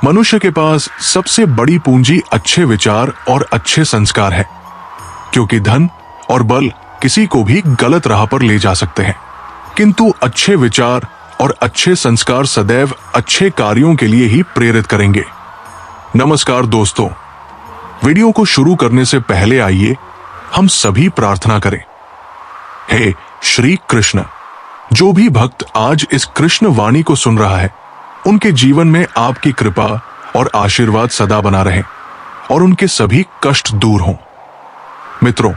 मनुष्य के पास सबसे बड़ी पूंजी अच्छे विचार और अच्छे संस्कार है, क्योंकि धन और बल किसी को भी गलत राह पर ले जा सकते हैं, किंतु अच्छे विचार और अच्छे संस्कार सदैव अच्छे कार्यों के लिए ही प्रेरित करेंगे। नमस्कार दोस्तों, वीडियो को शुरू करने से पहले आइए हम सभी प्रार्थना करें। हे श्री कृष्ण, जो भी भक्त आज इस कृष्ण वाणी को सुन रहा है, उनके जीवन में आपकी कृपा और आशीर्वाद सदा बना रहे और उनके सभी कष्ट दूर हों। मित्रों,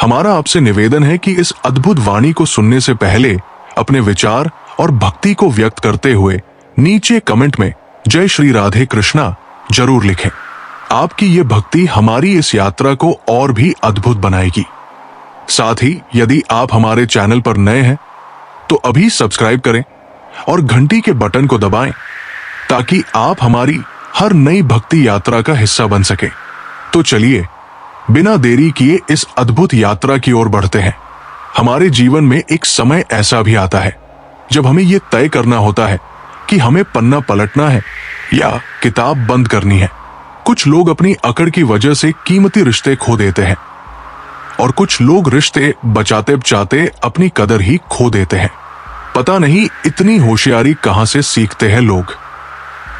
हमारा आपसे निवेदन है कि इस अद्भुत वाणी को सुनने से पहले अपने विचार और भक्ति को व्यक्त करते हुए नीचे कमेंट में जय श्री राधे कृष्णा जरूर लिखें। आपकी ये भक्ति हमारी इस यात्रा को और भी अद्भुत बनाएगी। साथ ही यदि आप हमारे चैनल पर नए हैं तो अभी सब्सक्राइब करें और घंटी के बटन को दबाएं, ताकि आप हमारी हर नई भक्ति यात्रा का हिस्सा बन सके। तो चलिए बिना देरी किए इस अद्भुत यात्रा की ओर बढ़ते हैं। हमारे जीवन में एक समय ऐसा भी आता है जब हमें यह तय करना होता है कि हमें पन्ना पलटना है या किताब बंद करनी है। कुछ लोग अपनी अकड़ की वजह से कीमती रिश्ते खो देते हैं और कुछ लोग रिश्ते बचाते बचाते अपनी कदर ही खो देते हैं। पता नहीं इतनी होशियारी कहां से सीखते हैं लोग।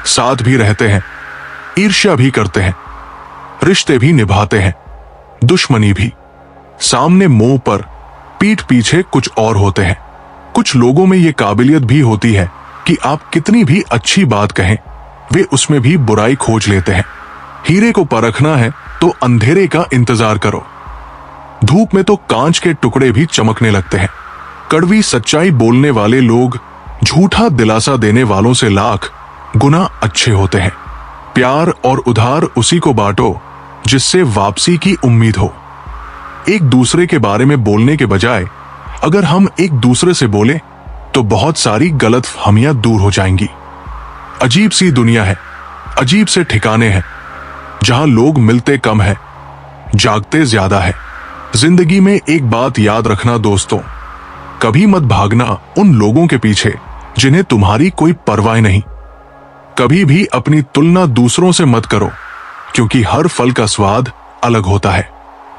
साथ भी रहते हैं, ईर्ष्या भी करते हैं, रिश्ते भी निभाते हैं, दुश्मनी भी। सामने मुंह पर, पीठ पीछे कुछ और होते हैं। कुछ लोगों में ये काबिलियत भी होती है कि आप कितनी भी अच्छी बात कहें, वे उसमें भी बुराई खोज लेते हैं। हीरे को परखना है तो अंधेरे का इंतजार करो। धूप में तो कांच के टुकड़े भी चमकने लगते हैं। कड़वी सच्चाई बोलने वाले लोग झूठा दिलासा देने वालों से लाख गुना अच्छे होते हैं। प्यार और उधार उसी को बांटो जिससे वापसी की उम्मीद हो। एक दूसरे के बारे में बोलने के बजाय अगर हम एक दूसरे से बोले तो बहुत सारी गलतफहमियां दूर हो जाएंगी। अजीब सी दुनिया है, अजीब से ठिकाने हैं जहां लोग मिलते कम है, जागते ज्यादा है। जिंदगी में एक बात याद रखना दोस्तों, कभी मत भागना उन लोगों के पीछे जिन्हें तुम्हारी कोई परवाह नहीं। कभी भी अपनी तुलना दूसरों से मत करो, क्योंकि हर फल का स्वाद अलग होता है।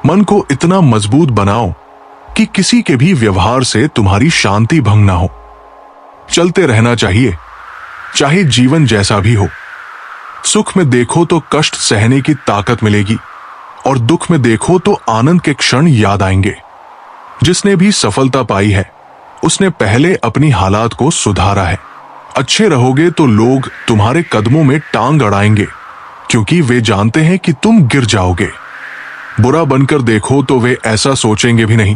मन को इतना मजबूत बनाओ कि किसी के भी व्यवहार से तुम्हारी शांति भंग ना हो। चलते रहना चाहिए, चाहे जीवन जैसा भी हो। सुख में देखो तो कष्ट सहने की ताकत मिलेगी और दुख में देखो तो आनंद के क्षण याद आएंगे। जिसने भी सफलता पाई है उसने पहले अपनी हालात को सुधारा है। अच्छे रहोगे तो लोग तुम्हारे कदमों में टांग अड़ाएंगे, क्योंकि वे जानते हैं कि तुम गिर जाओगे। बुरा बनकर देखो तो वे ऐसा सोचेंगे भी नहीं,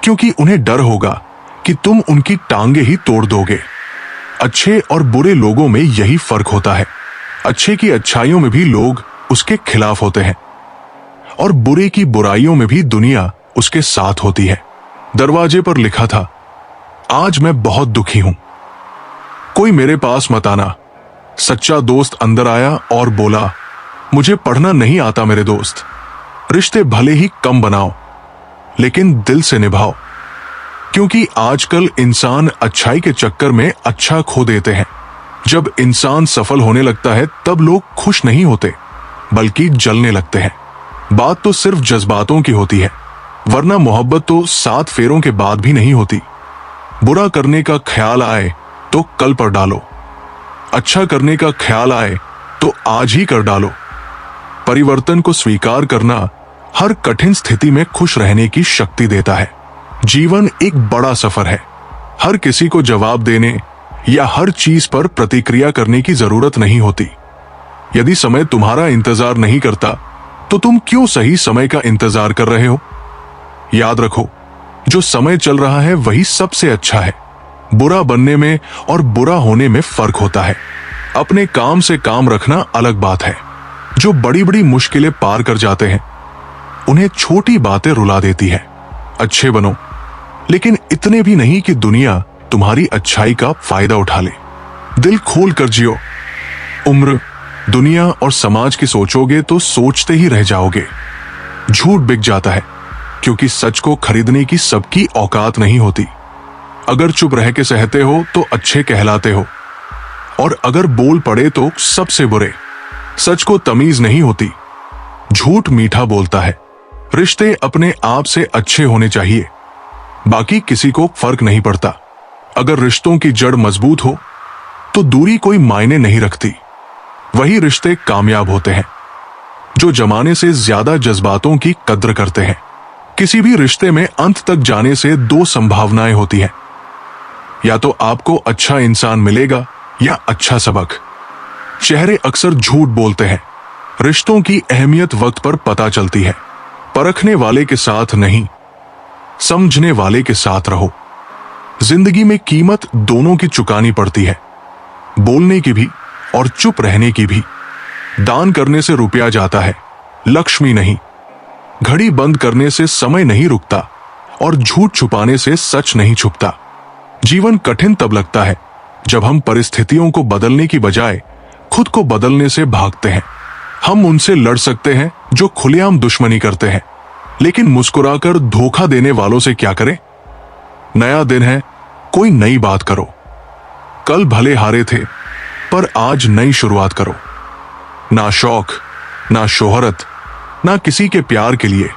क्योंकि उन्हें डर होगा कि तुम उनकी टांगे ही तोड़ दोगे। अच्छे और बुरे लोगों में यही फर्क होता है। अच्छे की अच्छाइयों में भी लोग उसके खिलाफ होते हैं और बुरे की बुराइयों में भी दुनिया उसके साथ होती है। दरवाजे पर लिखा था, आज मैं बहुत दुखी हूं, कोई मेरे पास मत आना। सच्चा दोस्त अंदर आया और बोला, मुझे पढ़ना नहीं आता मेरे दोस्त। रिश्ते भले ही कम बनाओ लेकिन दिल से निभाओ, क्योंकि आजकल इंसान अच्छाई के चक्कर में अच्छा खो देते हैं। जब इंसान सफल होने लगता है तब लोग खुश नहीं होते बल्कि जलने लगते हैं। बात तो सिर्फ जज्बातों की होती है, वरना मोहब्बत तो 7 फेरों के बाद भी नहीं होती। बुरा करने का ख्याल आए तो कल पर डालो, अच्छा करने का ख्याल आए तो आज ही कर डालो। परिवर्तन को स्वीकार करना हर कठिन स्थिति में खुश रहने की शक्ति देता है। जीवन एक बड़ा सफर है। हर किसी को जवाब देने या हर चीज पर प्रतिक्रिया करने की जरूरत नहीं होती। यदि समय तुम्हारा इंतजार नहीं करता तो तुम क्यों सही समय का इंतजार कर रहे हो? याद रखो, जो समय चल रहा है वही सबसे अच्छा है। बुरा बनने में और बुरा होने में फर्क होता है। अपने काम से काम रखना अलग बात है। जो बड़ी बड़ी मुश्किलें पार कर जाते हैं उन्हें छोटी बातें रुला देती है। अच्छे बनो, लेकिन इतने भी नहीं कि दुनिया तुम्हारी अच्छाई का फायदा उठा ले। दिल खोल कर जियो। उम्र, दुनिया और समाज की सोचोगे तो सोचते ही रह जाओगे। झूठ बिक जाता है, क्योंकि सच को खरीदने की सबकी औकात नहीं होती। अगर चुप रह के सहते हो तो अच्छे कहलाते हो, और अगर बोल पड़े तो सबसे बुरे। सच को तमीज नहीं होती, झूठ मीठा बोलता है। रिश्ते अपने आप से अच्छे होने चाहिए, बाकी किसी को फर्क नहीं पड़ता। अगर रिश्तों की जड़ मजबूत हो तो दूरी कोई मायने नहीं रखती। वही रिश्ते कामयाब होते हैं जो जमाने से ज्यादा जज्बातों की कद्र करते हैं। किसी भी रिश्ते में अंत तक जाने से दो संभावनाएं होती हैं, या तो आपको अच्छा इंसान मिलेगा या अच्छा सबक। चेहरे अक्सर झूठ बोलते हैं। रिश्तों की अहमियत वक्त पर पता चलती है। परखने वाले के साथ नहीं, समझने वाले के साथ रहो। जिंदगी में कीमत दोनों की चुकानी पड़ती है, बोलने की भी और चुप रहने की भी। दान करने से रुपया जाता है, लक्ष्मी नहीं। घड़ी बंद करने से समय नहीं रुकता और झूठ छुपाने से सच नहीं छुपता। जीवन कठिन तब लगता है जब हम परिस्थितियों को बदलने की बजाय खुद को बदलने से भागते हैं। हम उनसे लड़ सकते हैं जो खुलेआम दुश्मनी करते हैं, लेकिन मुस्कुराकर धोखा देने वालों से क्या करें। नया दिन है, कोई नई बात करो। कल भले हारे थे, पर आज नई शुरुआत करो। ना शौक, ना शोहरत, ना किसी के प्यार के लिए।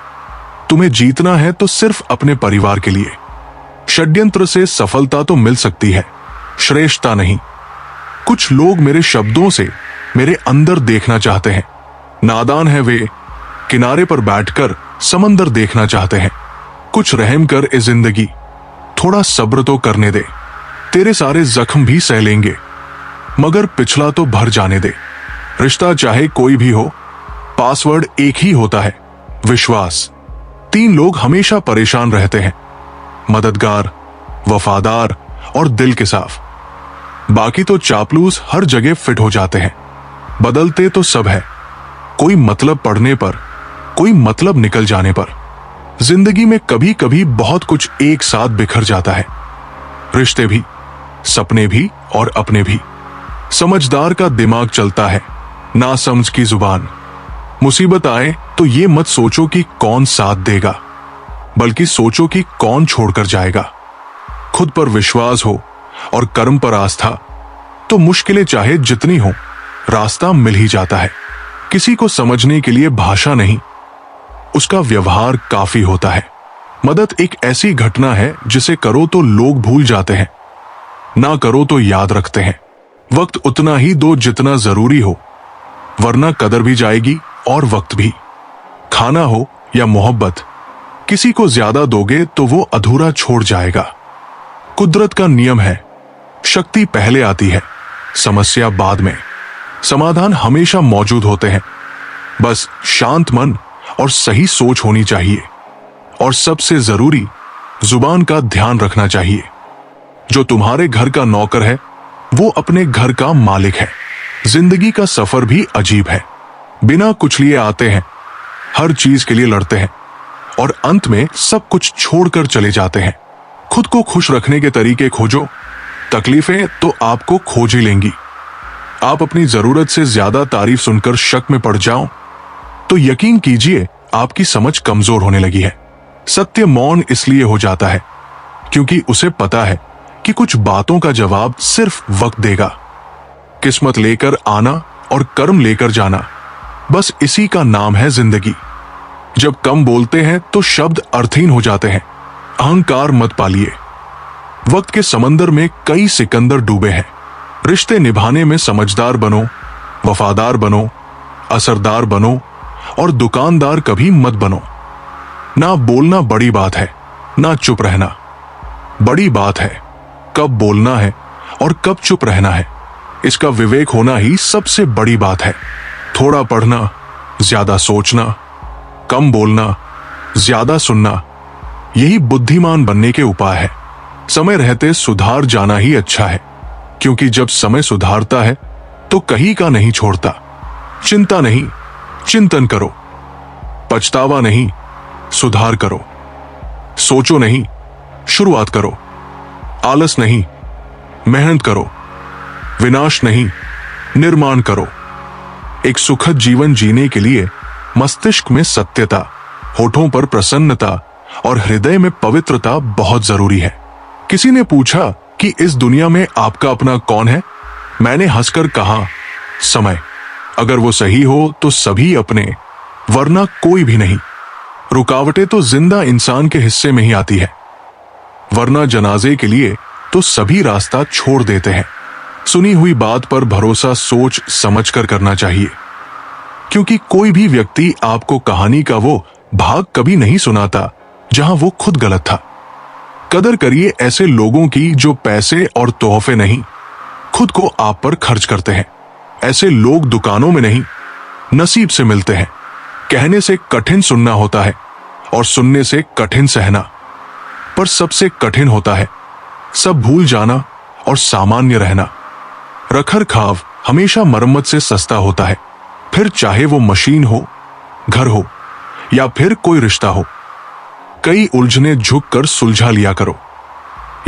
तुम्हें जीतना है तो सिर्फ अपने परिवार के लिए। षड्यंत्र से सफलता तो मिल सकती है, श्रेष्ठता नहीं। कुछ लोग मेरे शब्दों से मेरे अंदर देखना चाहते हैं। नादान है वे, किनारे पर बैठकर समंदर देखना चाहते हैं। कुछ रहम कर ए जिंदगी, थोड़ा सब्र तो करने दे। तेरे सारे जख्म भी सह लेंगे, मगर पिछला तो भर जाने दे। रिश्ता चाहे कोई भी हो, पासवर्ड एक ही होता है, विश्वास। 3 लोग हमेशा परेशान रहते हैं, मददगार, वफादार और दिल के साफ। बाकी तो चापलूस हर जगह फिट हो जाते हैं। बदलते तो सब है, कोई मतलब पड़ने पर, कोई मतलब निकल जाने पर। जिंदगी में कभी कभी बहुत कुछ एक साथ बिखर जाता है, रिश्ते भी, सपने भी और अपने भी। समझदार का दिमाग चलता है, नासमझ की जुबान। मुसीबत आए तो ये मत सोचो कि कौन साथ देगा, बल्कि सोचो कि कौन छोड़कर जाएगा। खुद पर विश्वास हो और कर्म पर आस्था, तो मुश्किलें चाहे जितनी हो, रास्ता मिल ही जाता है। किसी को समझने के लिए भाषा नहीं, उसका व्यवहार काफी होता है। मदद एक ऐसी घटना है जिसे करो तो लोग भूल जाते हैं, ना करो तो याद रखते हैं। वक्त उतना ही दो जितना जरूरी हो, वरना कदर भी जाएगी और वक्त भी। खाना हो या मोहब्बत, किसी को ज्यादा दोगे तो वो अधूरा छोड़ जाएगा। कुदरत का नियम है, शक्ति पहले आती है, समस्या बाद में। समाधान हमेशा मौजूद होते हैं, बस शांत मन और सही सोच होनी चाहिए। और सबसे जरूरी, जुबान का ध्यान रखना चाहिए। जो तुम्हारे घर का नौकर है, वो अपने घर का मालिक है। जिंदगी का सफर भी अजीब है, बिना कुछ लिए आते हैं, हर चीज के लिए लड़ते हैं और अंत में सब कुछ छोड़कर चले जाते हैं। खुद को खुश रखने के तरीके खोजो, तकलीफें तो आपको खोज ही लेंगी। आप अपनी जरूरत से ज्यादा तारीफ सुनकर शक में पड़ जाओ तो यकीन कीजिए आपकी समझ कमजोर होने लगी है। सत्य मौन इसलिए हो जाता है क्योंकि उसे पता है कि कुछ बातों का जवाब सिर्फ वक्त देगा। किस्मत लेकर आना और कर्म लेकर जाना, बस इसी का नाम है जिंदगी। जब कम बोलते हैं तो शब्द अर्थहीन हो जाते हैं। अहंकार मत पालिए। वक्त के समंदर में कई सिकंदर डूबे हैं। रिश्ते निभाने में समझदार बनो, वफादार बनो, असरदार बनो और दुकानदार कभी मत बनो। ना बोलना बड़ी बात है, ना चुप रहना। बड़ी बात है कब बोलना है और कब चुप रहना है। इसका विवेक होना ही सबसे बड़ी बात है। थोड़ा पढ़ना, ज्यादा सोचना, कम बोलना, ज्यादा सुनना, यही बुद्धिमान बनने के उपाय है। समय रहते सुधार जाना ही अच्छा है, क्योंकि जब समय सुधारता है तो कहीं का नहीं छोड़ता। चिंता नहीं, चिंतन करो। पछतावा नहीं, सुधार करो। सोचो नहीं, शुरुआत करो। आलस नहीं, मेहनत करो। विनाश नहीं, निर्माण करो। एक सुखद जीवन जीने के लिए मस्तिष्क में सत्यता, होठों पर प्रसन्नता और हृदय में पवित्रता बहुत जरूरी है। किसी ने पूछा कि इस दुनिया में आपका अपना कौन है? मैंने हंसकर कहा, समय। अगर वो सही हो तो सभी अपने, वरना कोई भी नहीं। रुकावटें तो जिंदा इंसान के हिस्से में ही आती है, वरना जनाजे के लिए तो सभी रास्ता छोड़ देते हैं। सुनी हुई बात पर भरोसा सोच समझकर करना चाहिए, क्योंकि कोई भी व्यक्ति आपको कहानी का वो भाग कभी नहीं सुनाता जहां वो खुद गलत था। कदर करिए ऐसे लोगों की जो पैसे और तोहफे नहीं, खुद को आप पर खर्च करते हैं। ऐसे लोग दुकानों में नहीं, नसीब से मिलते हैं। कहने से कठिन सुनना होता है और सुनने से कठिन सहना, पर सबसे कठिन होता है सब भूल जाना और सामान्य रहना। रखरखाव हमेशा मरम्मत से सस्ता होता है, फिर चाहे वो मशीन हो, घर हो या फिर कोई रिश्ता हो। कई उलझने झुककर सुलझा लिया करो,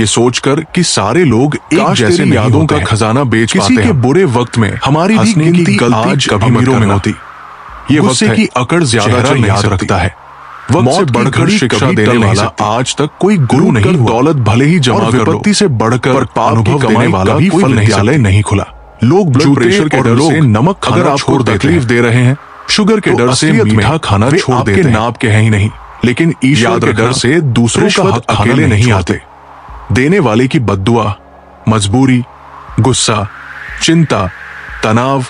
ये सोचकर कि सारे लोग एक जैसे यादों का खजाना बेच पाते हैं। किसी के बुरे वक्त में हमारी भी गिनती गलती कभी अमीरों में होती। ये वक्त की अकड़ ज्यादा याद रखता है। वक्त से बढ़कर शिक्षा देने वाला आज तक कोई गुरु नहीं हुआ। दौलत भले ही जमा कर लो, विपत्ति से बढ़कर अनुभव देने वाला भी फल नहीं खुला। लोग ब्लड प्रेशर के डर से नमक अगर आपको तकलीफ दे रहे हैं, शुगर के डर से मीठा खाना छोड़ देते हैं। नाप के हैं ही नहीं, लेकिन ईश्वर के डर से दूसरों का हक अकेले नहीं आते। देने वाले की बद्दुआ, मजबूरी, गुस्सा, चिंता, तनाव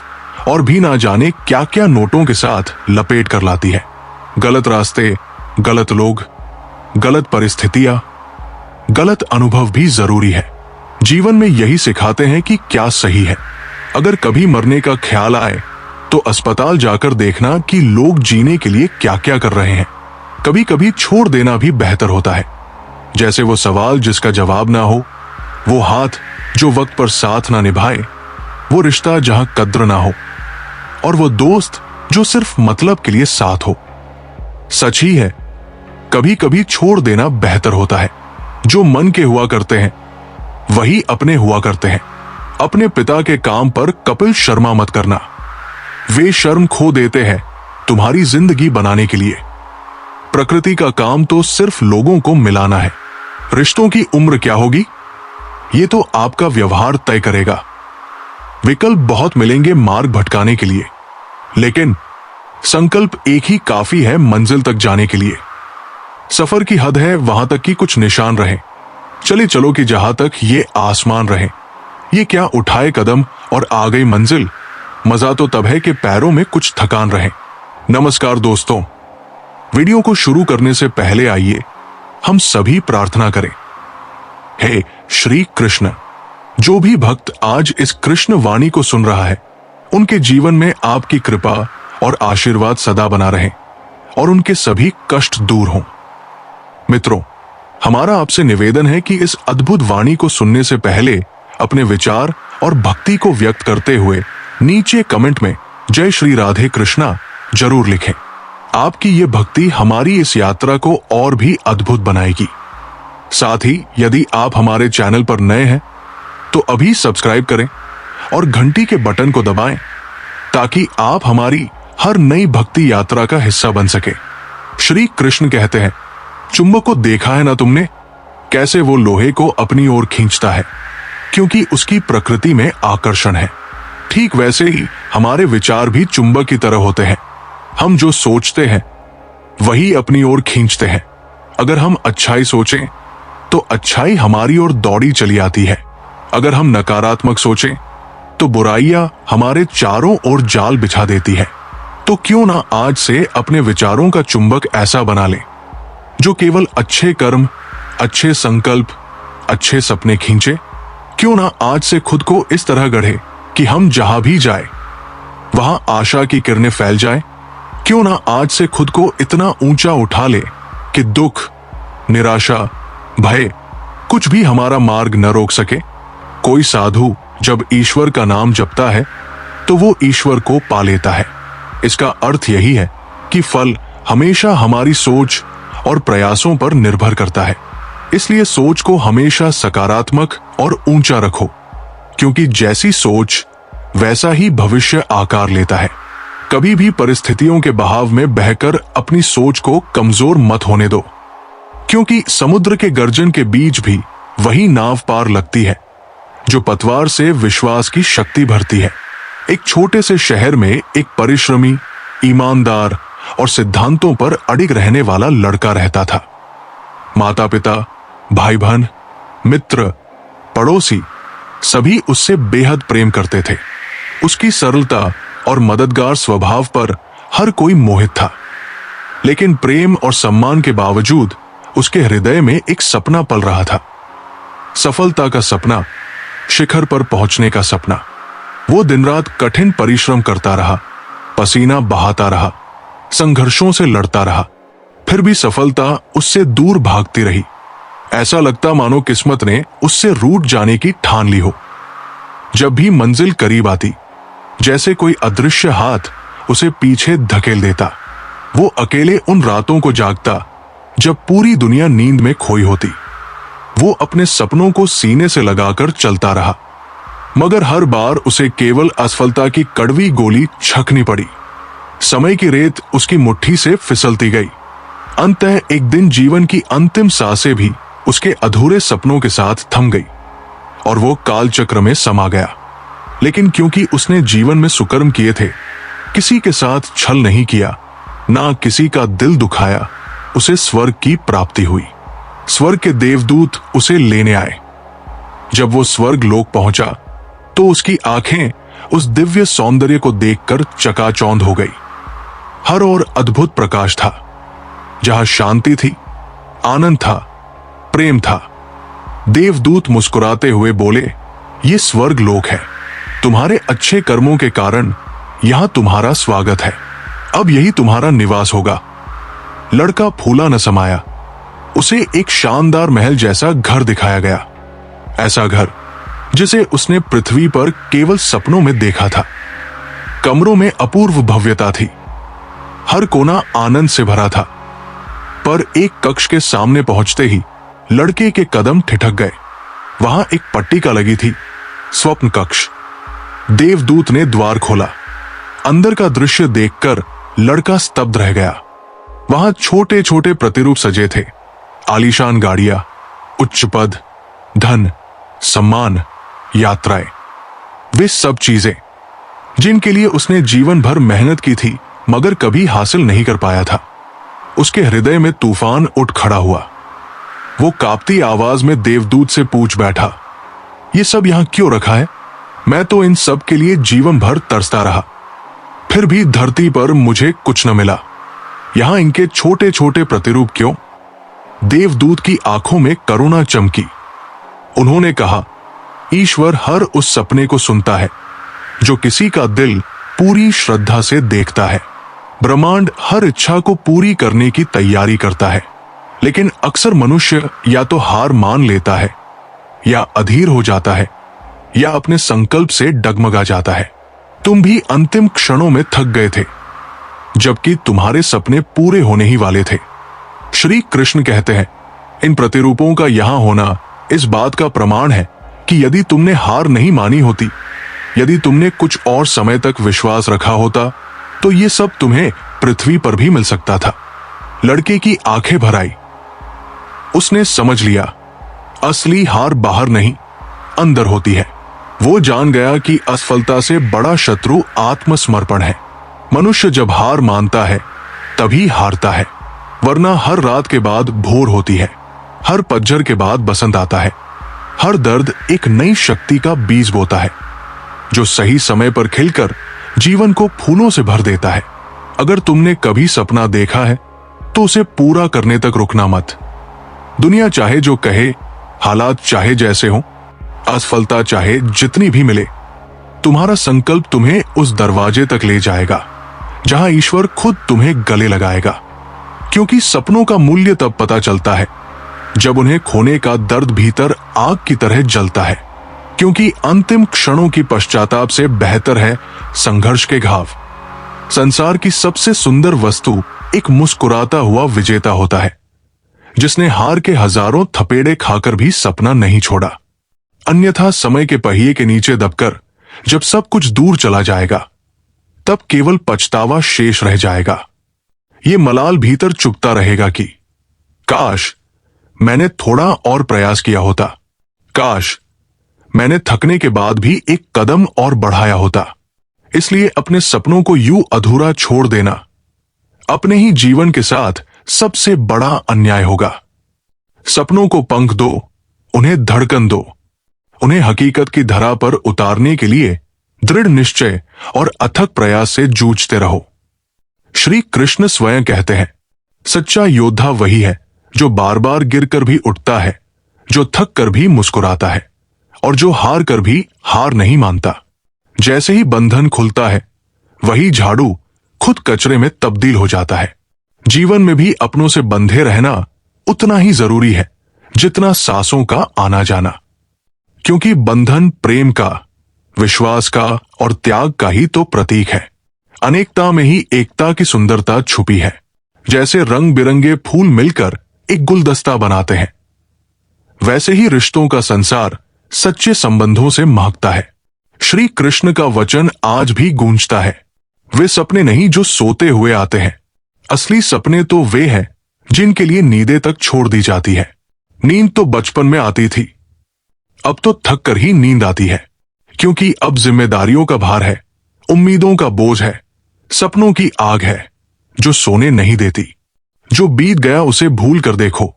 और भी ना जाने क्या क्या नोटों के साथ लपेट कर लाती है। गलत रास्ते, गलत लोग, गलत परिस्थितियां, गलत अनुभव भी जरूरी है। जीवन में यही सिखाते हैं कि क्या सही है। अगर कभी मरने का ख्याल आए तो अस्पताल जाकर देखना कि लोग जीने के लिए क्या क्या कर रहे हैं। कभी कभी छोड़ देना भी बेहतर होता है, जैसे वो सवाल जिसका जवाब ना हो, वो हाथ जो वक्त पर साथ ना निभाए, वो रिश्ता जहां कद्र ना हो, और वो दोस्त जो सिर्फ मतलब के लिए साथ हो। सच ही है, कभी कभी छोड़ देना बेहतर होता है। जो मन के हुआ करते हैं वही अपने हुआ करते हैं। अपने पिता के काम पर कपिल शर्मा मत करना, वे शर्म खो देते हैं तुम्हारी जिंदगी बनाने के लिए। प्रकृति का काम तो सिर्फ लोगों को मिलाना है। रिश्तों की उम्र क्या होगी, ये तो आपका व्यवहार तय करेगा। विकल्प बहुत मिलेंगे मार्ग भटकाने के लिए, लेकिन संकल्प एक ही काफी है मंजिल तक जाने के लिए। सफर की हद है वहां तक कि कुछ निशान रहे, चले चलो कि जहां तक ये आसमान रहे। ये क्या उठाए कदम और आ गई मंजिल, मजा तो तब है कि पैरों में कुछ थकान रहे। नमस्कार दोस्तों, वीडियो को शुरू करने से पहले आइए हम सभी प्रार्थना करें। हे श्री कृष्ण, जो भी भक्त आज इस कृष्ण वाणी को सुन रहा है, उनके जीवन में आपकी कृपा और आशीर्वाद सदा बना रहे और उनके सभी कष्ट दूर हों। मित्रों, हमारा आपसे निवेदन है कि इस अद्भुत वाणी को सुनने से पहले अपने विचार और भक्ति को व्यक्त करते हुए नीचे कमेंट में जय श्री राधे कृष्णा जरूर लिखें। आपकी ये भक्ति हमारी इस यात्रा को और भी अद्भुत बनाएगी। साथ ही यदि आप हमारे चैनल पर नए हैं तो अभी सब्सक्राइब करें और घंटी के बटन को दबाएं, ताकि आप हमारी हर नई भक्ति यात्रा का हिस्सा बन सके। श्री कृष्ण कहते हैं, चुंबक को देखा है ना तुमने, कैसे वो लोहे को अपनी ओर खींचता है, क्योंकि उसकी प्रकृति में आकर्षण है। ठीक वैसे ही हमारे विचार भी चुंबक की तरह होते हैं। हम जो सोचते हैं वही अपनी ओर खींचते हैं। अगर हम अच्छाई सोचें तो अच्छाई हमारी ओर दौड़ी चली आती है। अगर हम नकारात्मक सोचें तो बुराइयां हमारे चारों ओर जाल बिछा देती है। तो क्यों ना आज से अपने विचारों का चुंबक ऐसा बना लें जो केवल अच्छे कर्म, अच्छे संकल्प, अच्छे सपने खींचे। क्यों ना आज से खुद को इस तरह गढ़े कि हम जहां भी जाए वहां आशा की किरणें फैल जाए। क्यों ना आज से खुद को इतना ऊंचा उठा ले कि दुख, निराशा, भय कुछ भी हमारा मार्ग न रोक सके। कोई साधु जब ईश्वर का नाम जपता है तो वो ईश्वर को पा लेता है। इसका अर्थ यही है कि फल हमेशा हमारी सोच और प्रयासों पर निर्भर करता है। इसलिए सोच को हमेशा सकारात्मक और ऊंचा रखो, क्योंकि जैसी सोच वैसा ही भविष्य आकार लेता है। कभी भी परिस्थितियों के बहाव में बहकर अपनी सोच को कमजोर मत होने दो, क्योंकि समुद्र के गर्जन के बीच भी वही नाव पार लगती है जो पतवार से विश्वास की शक्ति भरती है। एक छोटे से शहर में एक परिश्रमी, ईमानदार और सिद्धांतों पर अडिग रहने वाला लड़का रहता था। माता पिता, भाई बहन, मित्र, पड़ोसी सभी उससे बेहद प्रेम करते थे। उसकी सरलता और मददगार स्वभाव पर हर कोई मोहित था। लेकिन प्रेम और सम्मान के बावजूद उसके हृदय में एक सपना पल रहा था। सफलता का सपना, शिखर पर पहुंचने का सपना। वो दिन रात कठिन परिश्रम करता रहा, पसीना बहाता रहा, संघर्षों से लड़ता रहा, फिर भी सफलता उससे दूर भागती रही। ऐसा लगता मानो किस्मत ने उससे रूठ जाने की ठान ली हो। जब भी मंजिल करीब आती, जैसे कोई अदृश्य हाथ उसे पीछे धकेल देता। वो अकेले उन रातों को जागता जब पूरी दुनिया नींद में खोई होती। वो अपने सपनों को सीने से लगाकर चलता रहा, मगर हर बार उसे केवल असफलता की कड़वी गोली छकनी पड़ी। समय की रेत उसकी मुट्ठी से फिसलती गई। अंततः एक दिन जीवन की अंतिम सांसें भी उसके अधूरे सपनों के साथ थम गई और वो कालचक्र में समा गया। लेकिन क्योंकि उसने जीवन में सुकर्म किए थे, किसी के साथ छल नहीं किया, ना किसी का दिल दुखाया, उसे स्वर्ग की प्राप्ति हुई। स्वर्ग के देवदूत उसे लेने आए। जब वो स्वर्ग लोक पहुंचा तो उसकी आंखें उस दिव्य सौंदर्य को देखकर चकाचौंध हो गई। हर ओर अद्भुत प्रकाश था। जहां शांति थी, आनंद था, प्रेम था। देवदूत मुस्कुराते हुए बोले, ये स्वर्ग लोक है। तुम्हारे अच्छे कर्मों के कारण यहां तुम्हारा स्वागत है। अब यही तुम्हारा निवास होगा। लड़का फूला न समाया। उसे एक शानदार महल जैसा घर दिखाया गया। ऐसा घर जिसे उसने पृथ्वी पर केवल सपनों में देखा था। कमरों में अपूर्व भव्यता थी। हर कोना आनंद से भरा था। पर एक कक्ष के सामने पहुंचते ही लड़के के कदम ठिठक गए। वहां एक पट्टिका लगी थी, स्वप्न कक्ष। देवदूत ने द्वार खोला। अंदर का दृश्य देखकर लड़का स्तब्ध रह गया। वहां छोटे छोटे प्रतिरूप सजे थे। आलीशान गाड़ियां, उच्च पद, धन, सम्मान, यात्राएं, वे सब चीजें जिनके लिए उसने जीवन भर मेहनत की थी मगर कभी हासिल नहीं कर पाया था। उसके हृदय में तूफान उठ खड़ा हुआ। वो कांपती आवाज में देवदूत से पूछ बैठा, ये सब यहां क्यों रखा है? मैं तो इन सब के लिए जीवन भर तरसता रहा, फिर भी धरती पर मुझे कुछ न मिला। यहां इनके छोटे छोटे प्रतिरूप क्यों? देवदूत की आंखों में करुणा चमकी। उन्होंने कहा, ईश्वर हर उस सपने को सुनता है जो किसी का दिल पूरी श्रद्धा से देखता है। ब्रह्मांड हर इच्छा को पूरी करने की तैयारी करता है, लेकिन अक्सर मनुष्य या तो हार मान लेता है, या अधीर हो जाता है, या अपने संकल्प से डगमगा जाता है। तुम भी अंतिम क्षणों में थक गए थे, जबकि तुम्हारे सपने पूरे होने ही वाले थे। श्री कृष्ण कहते हैं, इन प्रतिरूपों का यहां होना इस बात का प्रमाण है कि यदि तुमने हार नहीं मानी होती, यदि तुमने कुछ और समय तक विश्वास रखा होता, तो ये सब तुम्हें पृथ्वी पर भी मिल सकता था। लड़के की आंखें भर आई। उसने समझ लिया, असली हार बाहर नहीं, अंदर होती है। वो जान गया कि असफलता से बड़ा शत्रु आत्मसमर्पण है। मनुष्य जब हार मानता है तभी हारता है, वरना हर रात के बाद भोर होती है, हर पतझड़ के बाद बसंत आता है। हर दर्द एक नई शक्ति का बीज बोता है, जो सही समय पर खिलकर जीवन को फूलों से भर देता है। अगर तुमने कभी सपना देखा है तो उसे पूरा करने तक रुकना मत। दुनिया चाहे जो कहे, हालात चाहे जैसे हों, असफलता चाहे जितनी भी मिले, तुम्हारा संकल्प तुम्हें उस दरवाजे तक ले जाएगा जहां ईश्वर खुद तुम्हें गले लगाएगा। क्योंकि सपनों का मूल्य तब पता चलता है जब उन्हें खोने का दर्द भीतर आग की तरह जलता है। क्योंकि अंतिम क्षणों की पश्चाताप से बेहतर है संघर्ष के घाव। संसार की सबसे सुंदर वस्तु एक मुस्कुराता हुआ विजेता होता है, जिसने हार के हजारों थपेड़े खाकर भी सपना नहीं छोड़ा। अन्यथा समय के पहिए के नीचे दबकर जब सब कुछ दूर चला जाएगा, तब केवल पछतावा शेष रह जाएगा। ये मलाल भीतर चुभता रहेगा कि काश मैंने थोड़ा और प्रयास किया होता, काश मैंने थकने के बाद भी एक कदम और बढ़ाया होता। इसलिए अपने सपनों को यूं अधूरा छोड़ देना अपने ही जीवन के साथ सबसे बड़ा अन्याय होगा। सपनों को पंख दो, उन्हें धड़कन दो, उन्हें हकीकत की धरा पर उतारने के लिए दृढ़ निश्चय और अथक प्रयास से जूझते रहो। श्री कृष्ण स्वयं कहते हैं, सच्चा योद्धा वही है जो बार बार गिरकर भी उठता है, जो थक कर भी मुस्कुराता है और जो हार कर भी हार नहीं मानता। जैसे ही बंधन खुलता है, वही झाड़ू खुद कचरे में तब्दील हो जाता है। जीवन में भी अपनों से बंधे रहना उतना ही जरूरी है जितना सांसों का आना जाना, क्योंकि बंधन प्रेम का, विश्वास का और त्याग का ही तो प्रतीक है। अनेकता में ही एकता की सुंदरता छुपी है। जैसे रंग बिरंगे फूल मिलकर एक गुलदस्ता बनाते हैं, वैसे ही रिश्तों का संसार सच्चे संबंधों से महकता है। श्री कृष्ण का वचन आज भी गूंजता है, वे सपने नहीं जो सोते हुए आते हैं, असली सपने तो वे हैं जिनके लिए नींदें तक छोड़ दी जाती है। नींद तो बचपन में आती थी, अब तो थक कर ही नींद आती है, क्योंकि अब जिम्मेदारियों का भार है, उम्मीदों का बोझ है, सपनों की आग है जो सोने नहीं देती। जो बीत गया उसे भूल कर देखो,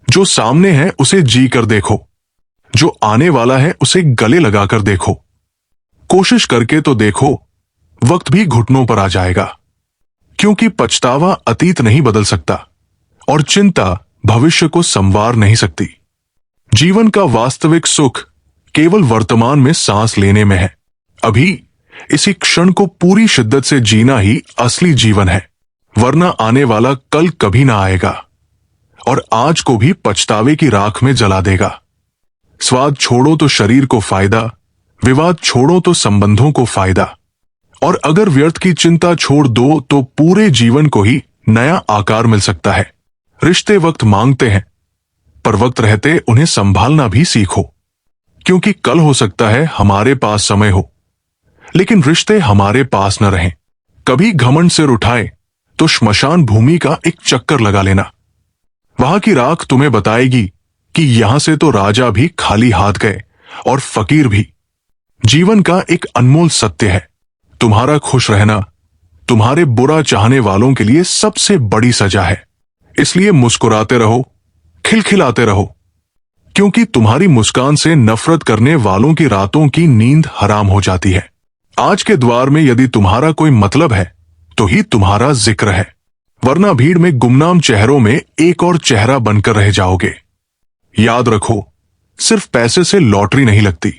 जो सामने है उसे जी कर देखो, जो आने वाला है उसे गले लगाकर देखो। कोशिश करके तो देखो, वक्त भी घुटनों पर आ जाएगा, क्योंकि पछतावा अतीत नहीं बदल सकता और चिंता भविष्य को संवार नहीं सकती। जीवन का वास्तविक सुख केवल वर्तमान में सांस लेने में है। अभी इसी क्षण को पूरी शिद्दत से जीना ही असली जीवन है, वरना आने वाला कल कभी ना आएगा और आज को भी पछतावे की राख में जला देगा। स्वाद छोड़ो तो शरीर को फायदा, विवाद छोड़ो तो संबंधों को फायदा, और अगर व्यर्थ की चिंता छोड़ दो तो पूरे जीवन को ही नया आकार मिल सकता है। रिश्ते वक्त मांगते हैं, पर वक्त रहते उन्हें संभालना भी सीखो, क्योंकि कल हो सकता है हमारे पास समय हो, लेकिन रिश्ते हमारे पास न रहें। कभी घमंड सिर उठाए तो श्मशान भूमि का एक चक्कर लगा लेना, वहां की राख तुम्हें बताएगी कि यहां से तो राजा भी खाली हाथ गए और फकीर भी। जीवन का एक अनमोल सत्य है, तुम्हारा खुश रहना तुम्हारे बुरा चाहने वालों के लिए सबसे बड़ी सजा है। इसलिए मुस्कुराते रहो, खिलखिलाते रहो, क्योंकि तुम्हारी मुस्कान से नफरत करने वालों की रातों की नींद हराम हो जाती है। आज के द्वार में यदि तुम्हारा कोई मतलब है तो ही तुम्हारा जिक्र है, वरना भीड़ में गुमनाम चेहरों में एक और चेहरा बनकर रह जाओगे। याद रखो, सिर्फ पैसे से लॉटरी नहीं लगती।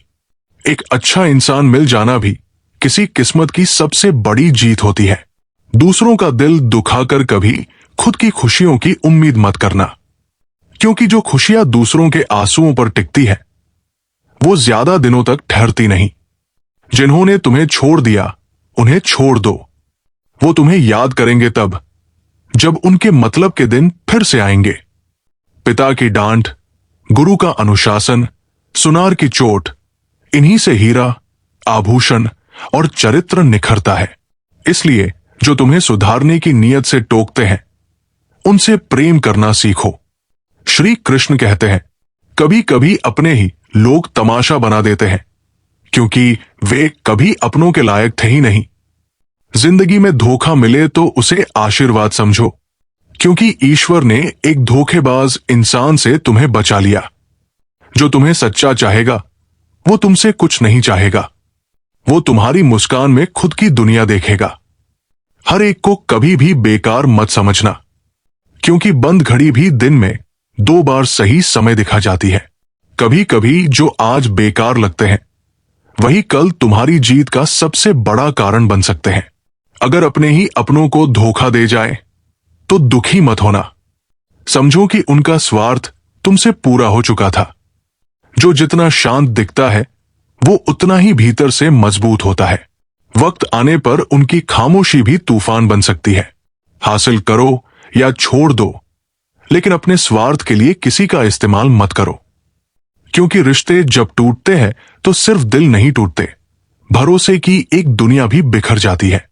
एक अच्छा इंसान मिल जाना भी किसी किस्मत की सबसे बड़ी जीत होती है। दूसरों का दिल दुखाकर कभी खुद की खुशियों की उम्मीद मत करना, क्योंकि जो खुशियां दूसरों के आंसुओं पर टिकती है वो ज्यादा दिनों तक ठहरती नहीं। जिन्होंने तुम्हें छोड़ दिया उन्हें छोड़ दो, वो तुम्हें याद करेंगे तब जब उनके मतलब के दिन फिर से आएंगे। पिता की डांट, गुरु का अनुशासन, सुनार की चोट, इन्हीं से हीरा, आभूषण और चरित्र निखरता है। इसलिए जो तुम्हें सुधारने की नीयत से टोकते हैं उनसे प्रेम करना सीखो। श्री कृष्ण कहते हैं, कभी कभी अपने ही लोग तमाशा बना देते हैं, क्योंकि वे कभी अपनों के लायक थे ही नहीं। जिंदगी में धोखा मिले तो उसे आशीर्वाद समझो, क्योंकि ईश्वर ने एक धोखेबाज इंसान से तुम्हें बचा लिया। जो तुम्हें सच्चा चाहेगा वो तुमसे कुछ नहीं चाहेगा, वो तुम्हारी मुस्कान में खुद की दुनिया देखेगा। हर एक को कभी भी बेकार मत समझना, क्योंकि बंद घड़ी भी दिन में 2 बार सही समय दिखा जाती है। कभी कभी जो आज बेकार लगते हैं वही कल तुम्हारी जीत का सबसे बड़ा कारण बन सकते हैं। अगर अपने ही अपनों को धोखा दे जाए तो दुखी मत होना, समझो कि उनका स्वार्थ तुमसे पूरा हो चुका था। जो जितना शांत दिखता है वो उतना ही भीतर से मजबूत होता है। वक्त आने पर उनकी खामोशी भी तूफान बन सकती है। हासिल करो या छोड़ दो, लेकिन अपने स्वार्थ के लिए किसी का इस्तेमाल मत करो, क्योंकि रिश्ते जब टूटते हैं तो सिर्फ दिल नहीं टूटते, भरोसे की एक दुनिया भी बिखर जाती है।